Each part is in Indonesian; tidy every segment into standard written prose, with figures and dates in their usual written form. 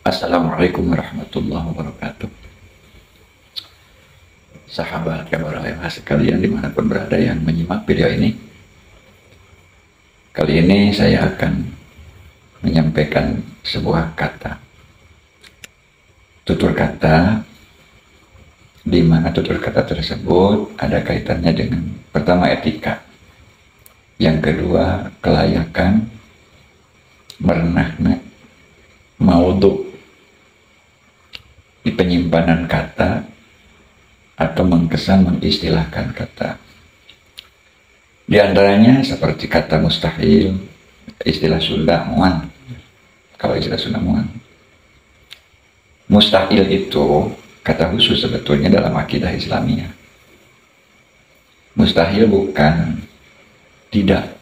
Assalamualaikum warahmatullahi wabarakatuh. Sahabat kabar sekalian dimanapun berada yang menyimak video ini. Kali ini saya akan menyampaikan sebuah kata. Tutur kata, di mana tutur kata tersebut ada kaitannya dengan pertama etika. Yang kedua kelayakan, merenahna, maudhu di penyimpanan kata atau mengkesan mengistilahkan kata. Di antaranya seperti kata mustahil, istilah Sunda muan. Kalau istilah Sunda muan. Mustahil itu kata khusus sebetulnya dalam akidah Islamiyah. Mustahil bukan tidak.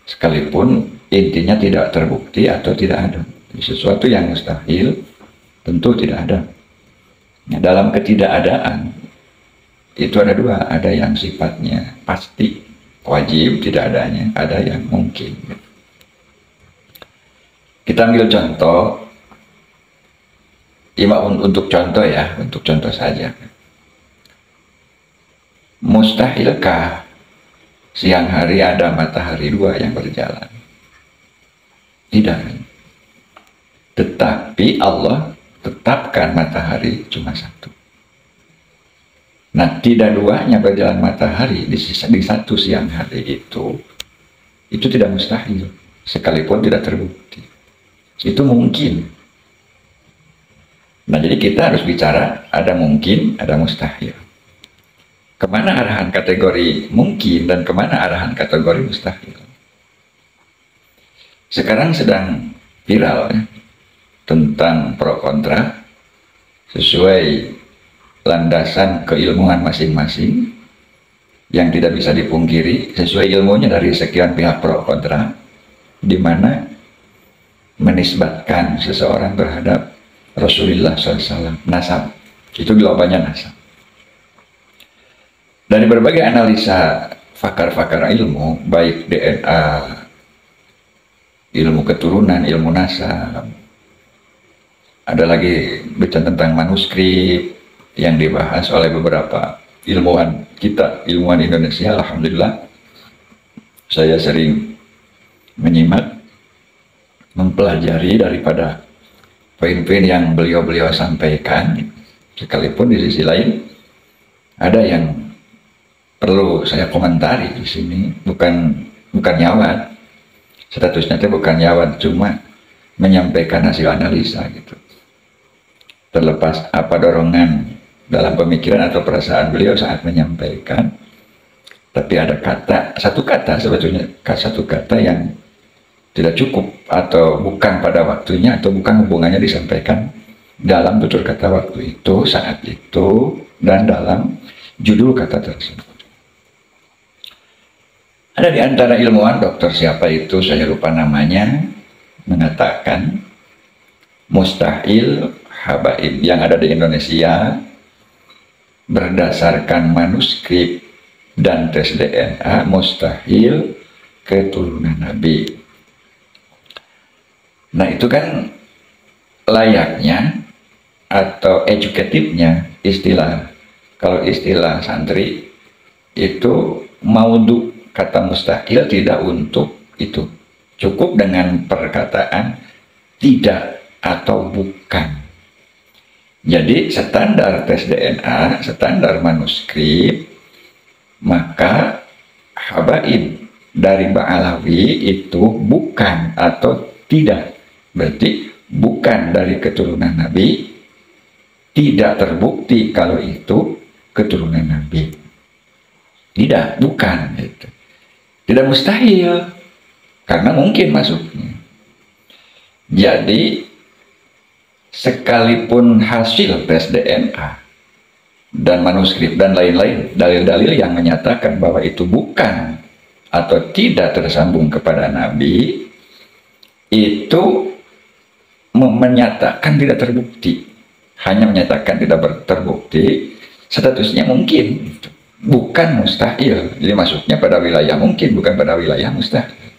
Sekalipun intinya tidak terbukti atau tidak ada. Sesuatu yang mustahil tentu tidak ada. Nah, dalam ketidakadaan itu ada dua, ada yang sifatnya pasti wajib tidak adanya, ada yang mungkin. Kita ambil contoh, untuk contoh ya, untuk contoh saja. Mustahilkah siang hari ada matahari dua yang berjalan? Tidak. Tetapi Allah tetapkan matahari cuma satu. Nah, tidak duanya berjalan matahari di satu siang hari itu tidak mustahil, sekalipun tidak terbukti. Itu mungkin. Nah, jadi kita harus bicara ada mungkin, ada mustahil. Kemana arahan kategori mungkin dan kemana arahan kategori mustahil? Sekarang sedang viral ya, tentang pro kontra sesuai landasan keilmuan masing-masing yang tidak bisa dipungkiri sesuai ilmunya dari sekian pihak pro kontra, di mana menisbatkan seseorang terhadap Rasulullah SAW, nasab, itu jawabannya nasab. Dari berbagai analisa pakar-pakar ilmu, baik DNA, ilmu keturunan, ilmu nasab, ada lagi bicara tentang manuskrip yang dibahas oleh beberapa ilmuwan kita, ilmuwan Indonesia. Alhamdulillah, saya sering menyimak, mempelajari daripada poin-poin yang beliau-beliau sampaikan. Sekalipun di sisi lain ada yang perlu saya komentari di sini, bukan nyawat, statusnya itu bukan nyawat, cuma menyampaikan hasil analisa gitu. Terlepas apa dorongan dalam pemikiran atau perasaan beliau saat menyampaikan, tapi ada satu kata sebetulnya, satu kata yang tidak cukup atau bukan pada waktunya atau bukan hubungannya disampaikan dalam tutur kata waktu itu, saat itu, dan dalam judul kata tersebut. Ada di antara ilmuwan, dokter siapa itu saya lupa namanya, mengatakan mustahil habaib yang ada di Indonesia berdasarkan manuskrip dan tes DNA mustahil keturunan Nabi. Nah, itu kan layaknya atau edukatifnya istilah, kalau istilah santri itu maudhu, kata mustahil tidak untuk itu, cukup dengan perkataan tidak atau bukan. Jadi standar tes DNA, standar manuskrip, maka habaib dari Ba'alawi itu bukan atau tidak. Berarti bukan dari keturunan Nabi, tidak terbukti kalau itu keturunan Nabi. Tidak, bukan. Gitu. Tidak mustahil, karena mungkin masuknya. Jadi sekalipun hasil tes DNA dan manuskrip dan lain-lain, dalil-dalil yang menyatakan bahwa itu bukan atau tidak tersambung kepada Nabi, itu menyatakan tidak terbukti, hanya menyatakan tidak terbukti, statusnya mungkin, bukan mustahil. Jadi masuknya pada wilayah mungkin, bukan pada wilayah mustahil.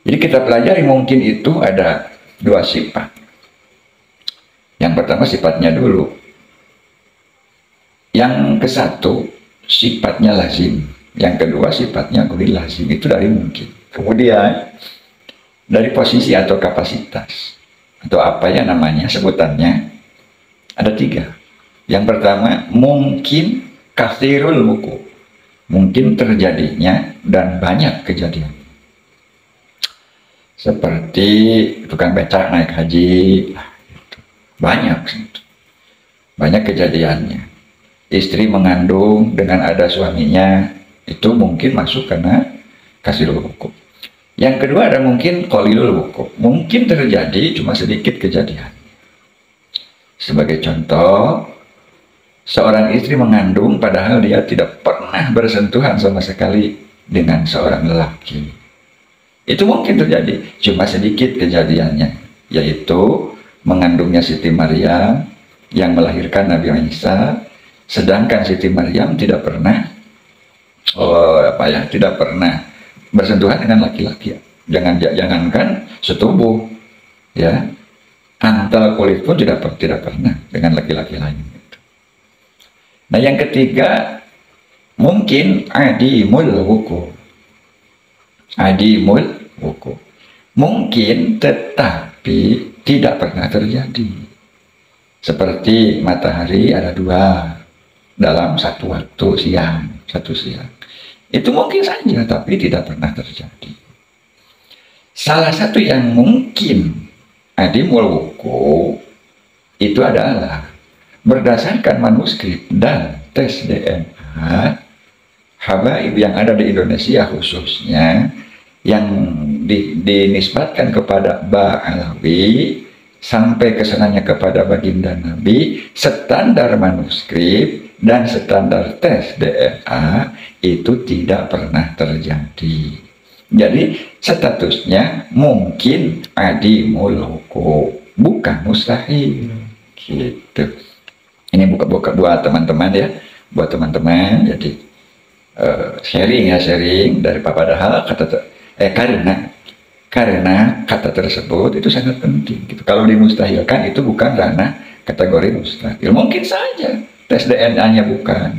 Jadi kita pelajari mungkin itu ada dua sifat. Yang pertama sifatnya dulu. Yang ke satu sifatnya lazim. Yang kedua sifatnya ghairil lazim. Itu dari mungkin. Kemudian dari posisi atau kapasitas atau apa ya namanya sebutannya ada 3. Yang pertama mungkin katsirul wuqu', mungkin terjadinya dan banyak kejadian. Seperti tukang becak naik haji, banyak kejadiannya. Istri mengandung dengan ada suaminya, itu mungkin masuk karena katsirul wuqu'. Yang kedua ada mungkin qalilul wuqu', mungkin terjadi cuma sedikit kejadian. Sebagai contoh, seorang istri mengandung padahal dia tidak pernah bersentuhan sama sekali dengan seorang lelaki. Itu mungkin terjadi, cuma sedikit kejadiannya, yaitu mengandungnya Siti Maryam yang melahirkan Nabi Isa, sedangkan Siti Maryam tidak pernah tidak pernah bersentuhan dengan laki-laki. Jangankan setubuh, ya, antal kulit pun tidak pernah dengan laki-laki lain. Nah, yang ketiga mungkin adimul wuqu'. Mungkin tetapi tidak pernah terjadi. Seperti matahari ada 2 dalam satu waktu, satu siang. Itu mungkin saja tapi tidak pernah terjadi. Salah satu yang mungkin adimul wuqu' itu adalah berdasarkan manuskrip dan tes DNA habaib yang ada di Indonesia khususnya yang dinisbatkan kepada Ba'alawi sampai kesananya kepada baginda Nabi, standar manuskrip dan standar tes DNA itu tidak pernah terjadi. Jadi statusnya mungkin adimul wuqu', bukan mustahil. Gitu. Ini buka buat teman-teman ya, buat teman-teman. Jadi sharing dari Pak Padahal karena kata tersebut itu sangat penting. Gitu. Kalau dimustahilkan itu bukan ranah kategori mustahil. Mungkin saja tes DNA-nya bukan,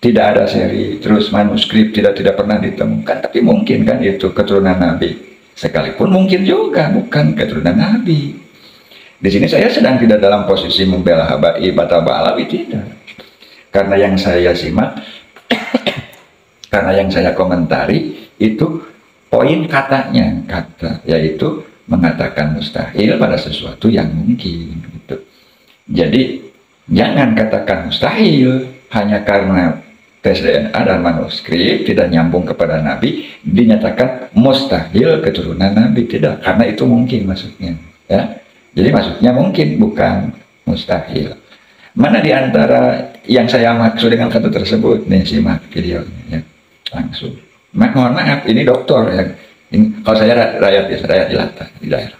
tidak ada seri, terus manuskrip tidak pernah ditemukan, tapi mungkin kan itu keturunan Nabi. Sekalipun mungkin juga bukan keturunan Nabi. Di sini saya sedang tidak dalam posisi membela habaib atau Ba'alawi, tidak. Karena yang saya simak, karena yang saya komentari itu poin katanya, yaitu mengatakan mustahil pada sesuatu yang mungkin. Gitu. Jadi jangan katakan mustahil hanya karena tes DNA dan manuskrip tidak nyambung kepada Nabi dinyatakan mustahil keturunan Nabi, tidak, karena itu mungkin maksudnya, ya. Jadi maksudnya mungkin, bukan mustahil. Mana di antara yang saya maksud dengan kata tersebut? Nih, simak videonya ya. Langsung. Mohon maaf, ini dokter ya. Kalau saya rakyat jelata di daerah.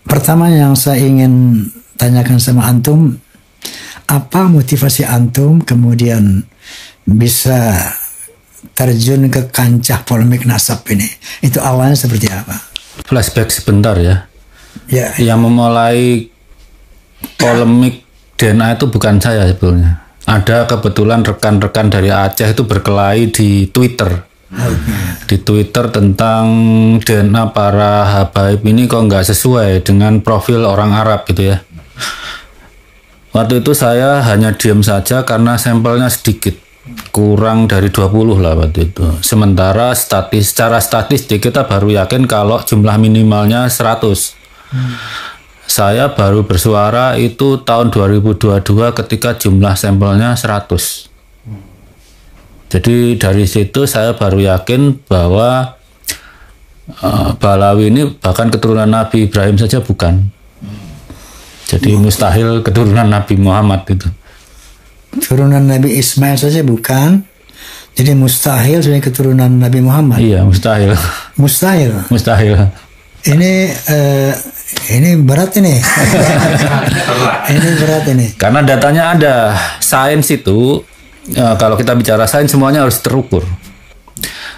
Pertama yang saya ingin tanyakan sama antum, apa motivasi antum kemudian bisa terjun ke kancah polemik nasab ini? Itu awalnya seperti apa? Flashback sebentar ya. Ya. Yang memulai polemik DNA itu bukan saya sebetulnya. Ada kebetulan rekan-rekan dari Aceh itu berkelahi di Twitter. Di Twitter tentang DNA para habaib ini kok nggak sesuai dengan profil orang Arab gitu ya. Waktu itu saya hanya diam saja karena sampelnya sedikit, kurang dari 20 lah waktu itu. Sementara secara statistik kita baru yakin kalau jumlah minimalnya 100. Saya baru bersuara itu tahun 2022 ketika jumlah sampelnya 100. Jadi dari situ saya baru yakin bahwa Ba'alawi ini bahkan keturunan Nabi Ibrahim saja bukan. Jadi mustahil keturunan Nabi Muhammad itu. Keturunan Nabi Ismail saja bukan. Jadi mustahil sebagai keturunan Nabi Muhammad. Iya, mustahil. Mustahil. Ini berat ini. Ini berat ini. Karena datanya ada. Sains itu, kalau kita bicara sains semuanya harus terukur.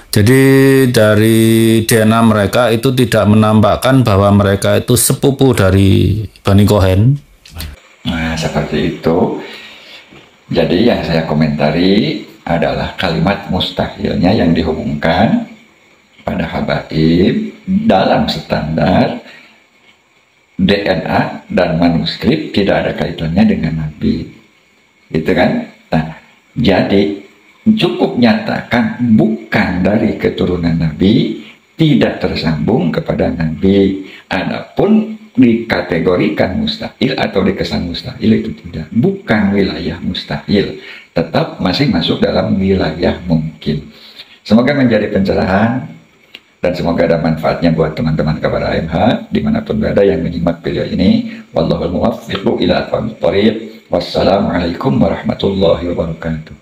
Jadi dari DNA mereka itu tidak menampakkan bahwa mereka itu sepupu dari Bani Cohen. Nah, seperti itu. Jadi yang saya komentari adalah kalimat mustahilnya yang dihubungkan pada habaib dalam standar DNA dan manuskrip tidak ada kaitannya dengan Nabi. Gitu kan? Nah, jadi cukup nyatakan bukan dari keturunan Nabi, tidak tersambung kepada Nabi. Adapun dikategorikan mustahil atau dikesan mustahil itu tidak, bukan wilayah mustahil, tetap masih masuk dalam wilayah mungkin. Semoga menjadi pencerahan dan semoga ada manfaatnya buat teman-teman kabar AMH dimanapun berada yang menyimak video ini. Wallahul muwaffiq ila aqwamit thoriq. Wassalamualaikum warahmatullahi wabarakatuh.